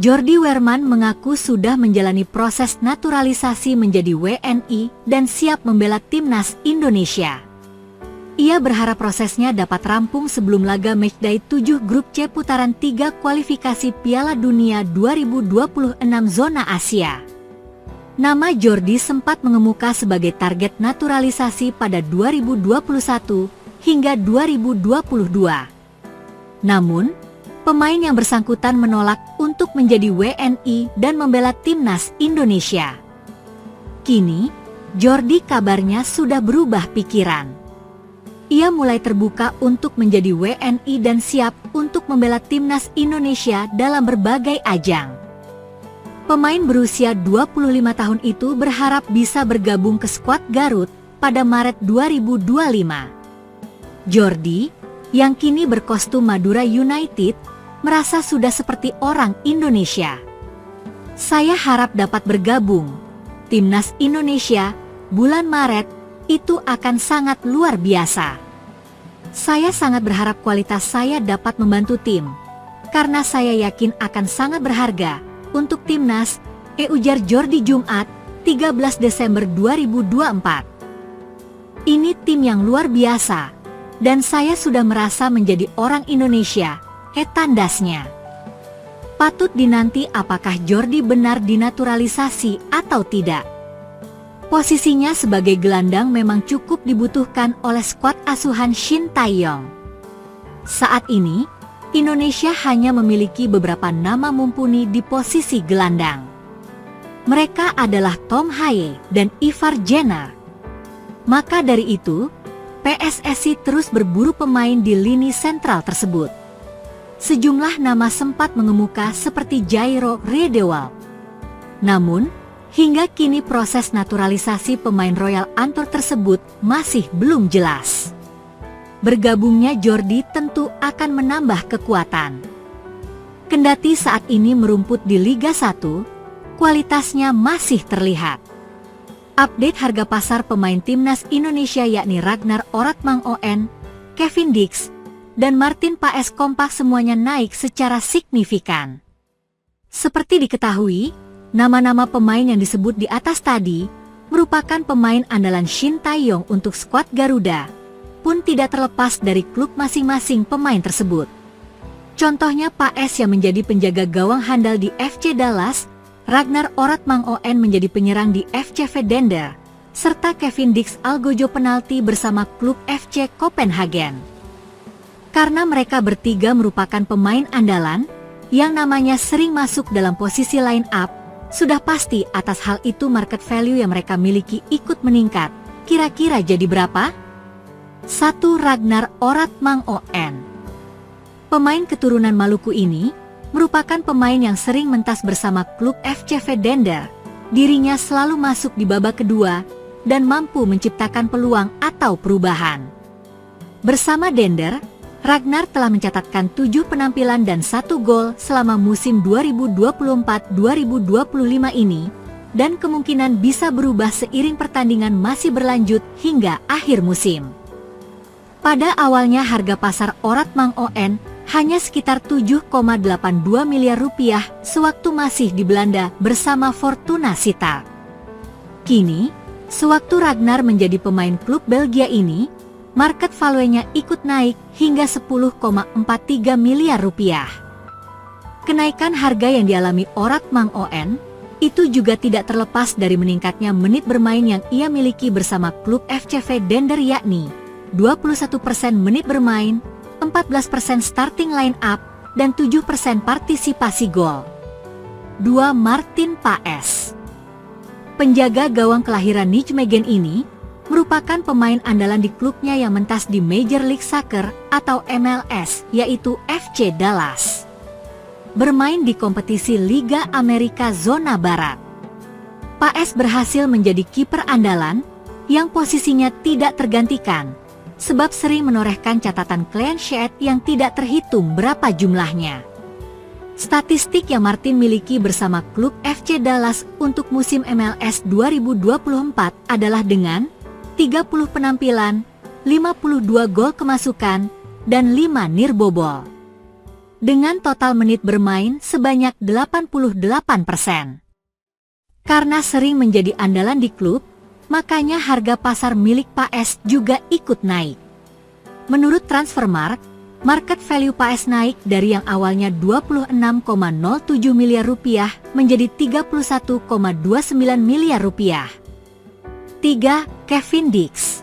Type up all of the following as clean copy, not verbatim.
Jordi Wehrman mengaku sudah menjalani proses naturalisasi menjadi WNI dan siap membela timnas Indonesia. Ia berharap prosesnya dapat rampung sebelum laga matchday 7 grup C putaran 3 kualifikasi Piala Dunia 2026 zona Asia. Nama Jordi sempat mengemuka sebagai target naturalisasi pada 2021 hingga 2022. Namun, pemain yang bersangkutan menolak untuk menjadi WNI dan membela timnas Indonesia. Kini, Jordi kabarnya sudah berubah pikiran. Ia mulai terbuka untuk menjadi WNI dan siap untuk membela timnas Indonesia dalam berbagai ajang. Pemain berusia 25 tahun itu berharap bisa bergabung ke skuad Garut pada Maret 2025. Jordi, yang kini berkostum Madura United, merasa sudah seperti orang Indonesia. Saya harap dapat bergabung. Timnas Indonesia, bulan Maret, itu akan sangat luar biasa. Saya sangat berharap kualitas saya dapat membantu tim, karena saya yakin akan sangat berharga untuk timnas, ujar Jordi Jumat, 13 Desember 2024. Ini tim yang luar biasa, dan saya sudah merasa menjadi orang Indonesia, tandasnya. Patut dinanti apakah Jordi benar dinaturalisasi atau tidak. Posisinya sebagai gelandang memang cukup dibutuhkan oleh skuad asuhan Shin Tae-yong. Saat ini, Indonesia hanya memiliki beberapa nama mumpuni di posisi gelandang. Mereka adalah Tom Haye dan Ivar Jenner. Maka dari itu, PSSI terus berburu pemain di lini sentral tersebut. Sejumlah nama sempat mengemuka seperti Jairo Riedewald. Namun, hingga kini proses naturalisasi pemain Royal Antwerp tersebut masih belum jelas. Bergabungnya Jordi tentu akan menambah kekuatan. Kendati saat ini merumput di Liga 1, kualitasnya masih terlihat. Update harga pasar pemain timnas Indonesia yakni Ragnar Oratmangoen, Kevin Dix, dan Martin Paes kompak semuanya naik secara signifikan. Seperti diketahui, nama-nama pemain yang disebut di atas tadi merupakan pemain andalan Shin Tae-yong untuk skuad Garuda, pun tidak terlepas dari klub masing-masing pemain tersebut. Contohnya Paes yang menjadi penjaga gawang handal di FC Dallas, Ragnar Oratmangoen menjadi penyerang di FC Vedender, serta Kevin Dix algojo penalti bersama klub FC Copenhagen. Karena mereka bertiga merupakan pemain andalan yang namanya sering masuk dalam posisi line up, sudah pasti atas hal itu market value yang mereka miliki ikut meningkat. Kira-kira jadi berapa? 1. Ragnar Oratmangoen. Pemain keturunan Maluku ini merupakan pemain yang sering mentas bersama klub FC Vedender. Dirinya selalu masuk di babak kedua dan mampu menciptakan peluang atau perubahan. Bersama Dender, Ragnar telah mencatatkan 7 penampilan dan 1 gol selama musim 2024-2025 ini, dan kemungkinan bisa berubah seiring pertandingan masih berlanjut hingga akhir musim. Pada awalnya harga pasar Oratmangoen hanya sekitar 7,82 miliar rupiah sewaktu masih di Belanda bersama Fortuna Sittard. Kini, sewaktu Ragnar menjadi pemain klub Belgia ini, market value-nya ikut naik hingga 10,43 miliar rupiah. Kenaikan harga yang dialami Oratmangoen itu juga tidak terlepas dari meningkatnya menit bermain yang ia miliki bersama klub FC Vedender, yakni 21% menit bermain, 14% starting line up, dan 7% partisipasi gol. 2. Martin Paes. Penjaga gawang kelahiran Nijmegen ini merupakan pemain andalan di klubnya yang mentas di Major League Soccer atau MLS, yaitu FC Dallas. Bermain di kompetisi Liga Amerika Zona Barat. Paes berhasil menjadi kiper andalan yang posisinya tidak tergantikan, sebab sering menorehkan catatan clean sheet yang tidak terhitung berapa jumlahnya. Statistik yang Martin miliki bersama klub FC Dallas untuk musim MLS 2024 adalah dengan 30 penampilan, 52 gol kemasukan, dan 5 nirbobol. dengan total menit bermain sebanyak 88%. Karena sering menjadi andalan di klub, makanya harga pasar milik Paes juga ikut naik. Menurut Transfermarkt, market value Paes naik dari yang awalnya 26,07 miliar rupiah menjadi 31,29 miliar rupiah. 3. Kevin Dix.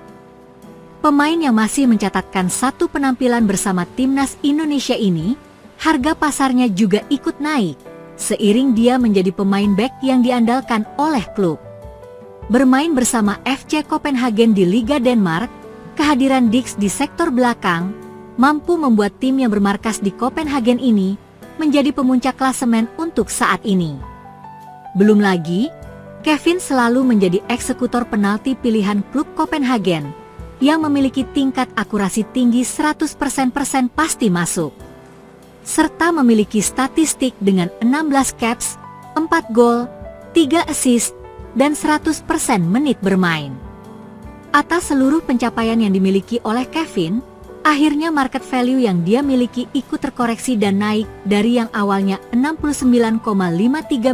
Pemain yang masih mencatatkan satu penampilan bersama timnas Indonesia ini, harga pasarnya juga ikut naik, seiring dia menjadi pemain bek yang diandalkan oleh klub. Bermain bersama FC Copenhagen di Liga Denmark, kehadiran Dix di sektor belakang mampu membuat tim yang bermarkas di Copenhagen ini menjadi pemuncak klasemen untuk saat ini. Belum lagi, Kevin selalu menjadi eksekutor penalti pilihan klub Copenhagen yang memiliki tingkat akurasi tinggi 100% pasti masuk, serta memiliki statistik dengan 16 caps, 4 gol, 3 assist, dan 100% menit bermain. Atas seluruh pencapaian yang dimiliki oleh Kevin, akhirnya market value yang dia miliki ikut terkoreksi dan naik dari yang awalnya 69,53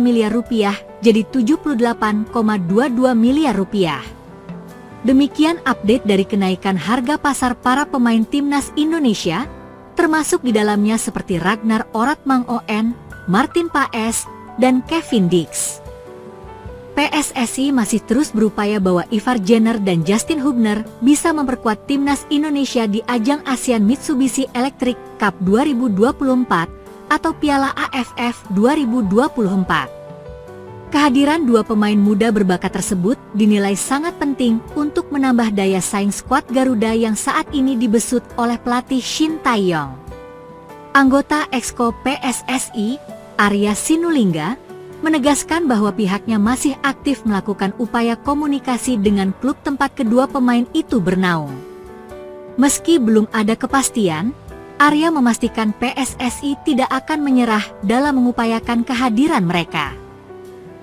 miliar rupiah jadi 78,22 miliar rupiah. Demikian update dari kenaikan harga pasar para pemain timnas Indonesia, termasuk di dalamnya seperti Ragnar Oratmangoen, Martin Paes, dan Kevin Dix. PSSI masih terus berupaya bahwa Ivar Jenner dan Justin Hubner bisa memperkuat timnas Indonesia di ajang ASEAN Mitsubishi Electric Cup 2024 atau Piala AFF 2024. Kehadiran dua pemain muda berbakat tersebut dinilai sangat penting untuk menambah daya saing skuad Garuda yang saat ini dibesut oleh pelatih Shin Tae-yong. Anggota Exco PSSI, Arya Sinulinga, menegaskan bahwa pihaknya masih aktif melakukan upaya komunikasi dengan klub tempat kedua pemain itu bernaung. Meski belum ada kepastian, Arya memastikan PSSI tidak akan menyerah dalam mengupayakan kehadiran mereka.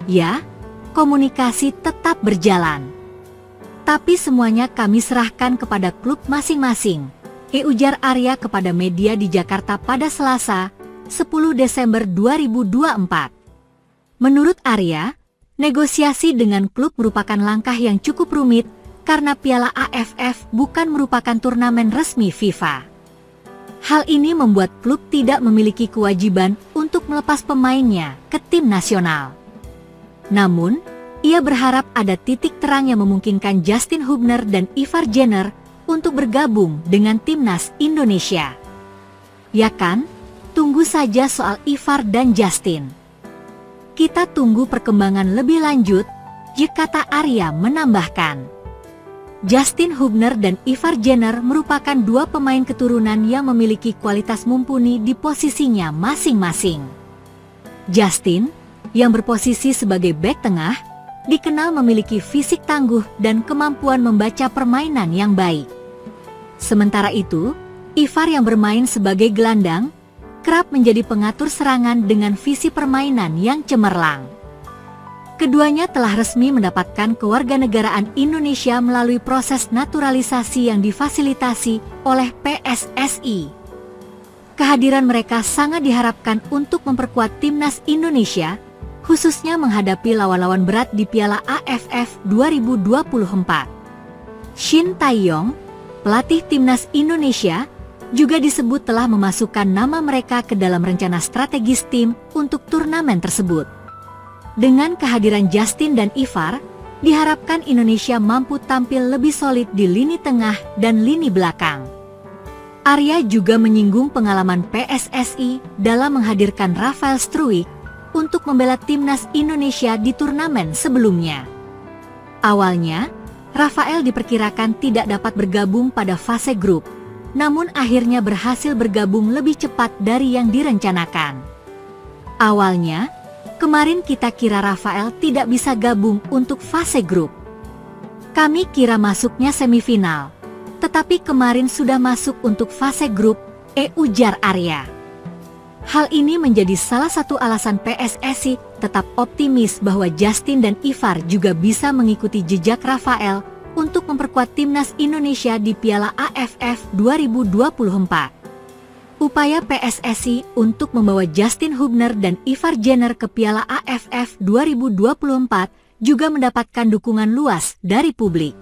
Ya, komunikasi tetap berjalan. Tapi semuanya kami serahkan kepada klub masing-masing, ujar Arya kepada media di Jakarta pada Selasa, 10 Desember 2024. Menurut Arya, negosiasi dengan klub merupakan langkah yang cukup rumit karena Piala AFF bukan merupakan turnamen resmi FIFA. Hal ini membuat klub tidak memiliki kewajiban untuk melepas pemainnya ke tim nasional. Namun, ia berharap ada titik terang yang memungkinkan Justin Hubner dan Ivar Jenner untuk bergabung dengan timnas Indonesia. Ya kan? Tunggu saja soal Ivar dan Justin. Kita tunggu perkembangan lebih lanjut, kata Arya menambahkan. Justin Hubner dan Ivar Jenner merupakan dua pemain keturunan yang memiliki kualitas mumpuni di posisinya masing-masing. Justin, yang berposisi sebagai bek tengah, dikenal memiliki fisik tangguh dan kemampuan membaca permainan yang baik. Sementara itu, Ivar yang bermain sebagai gelandang, kerap menjadi pengatur serangan dengan visi permainan yang cemerlang. Keduanya telah resmi mendapatkan kewarganegaraan Indonesia melalui proses naturalisasi yang difasilitasi oleh PSSI. Kehadiran mereka sangat diharapkan untuk memperkuat timnas Indonesia, khususnya menghadapi lawan-lawan berat di Piala AFF 2024. Shin Tae-yong, pelatih timnas Indonesia, juga disebut telah memasukkan nama mereka ke dalam rencana strategis tim untuk turnamen tersebut. Dengan kehadiran Justin dan Ivar, diharapkan Indonesia mampu tampil lebih solid di lini tengah dan lini belakang. Arya juga menyinggung pengalaman PSSI dalam menghadirkan Rafael Struijk untuk membela timnas Indonesia di turnamen sebelumnya. Awalnya, Rafael diperkirakan tidak dapat bergabung pada fase grup, namun akhirnya berhasil bergabung lebih cepat dari yang direncanakan. Awalnya, kemarin kita kira Rafael tidak bisa gabung untuk fase grup. Kami kira masuknya semifinal, tetapi kemarin sudah masuk untuk fase grup, ujar Arya. Hal ini menjadi salah satu alasan PSSI tetap optimis bahwa Justin dan Ivar juga bisa mengikuti jejak Rafael untuk memperkuat timnas Indonesia di Piala AFF 2024. Upaya PSSI untuk membawa Justin Hubner dan Ivar Jenner ke Piala AFF 2024 juga mendapatkan dukungan luas dari publik.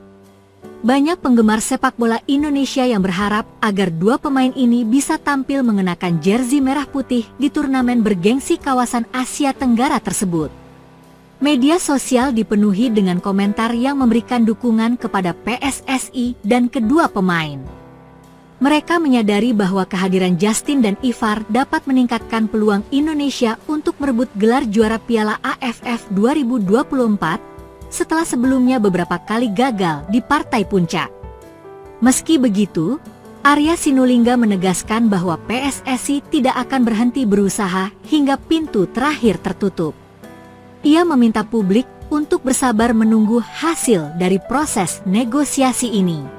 Banyak penggemar sepak bola Indonesia yang berharap agar dua pemain ini bisa tampil mengenakan jersey merah putih di turnamen bergengsi kawasan Asia Tenggara tersebut. Media sosial dipenuhi dengan komentar yang memberikan dukungan kepada PSSI dan kedua pemain. Mereka menyadari bahwa kehadiran Justin dan Ivar dapat meningkatkan peluang Indonesia untuk merebut gelar juara Piala AFF 2024 setelah sebelumnya beberapa kali gagal di partai puncak. Meski begitu, Arya Sinulinga menegaskan bahwa PSSI tidak akan berhenti berusaha hingga pintu terakhir tertutup. Ia meminta publik untuk bersabar menunggu hasil dari proses negosiasi ini.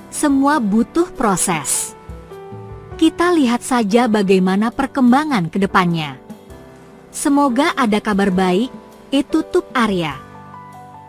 Semua butuh proses. Kita lihat saja bagaimana perkembangan ke depannya. Semoga ada kabar baik. Tutup Arya.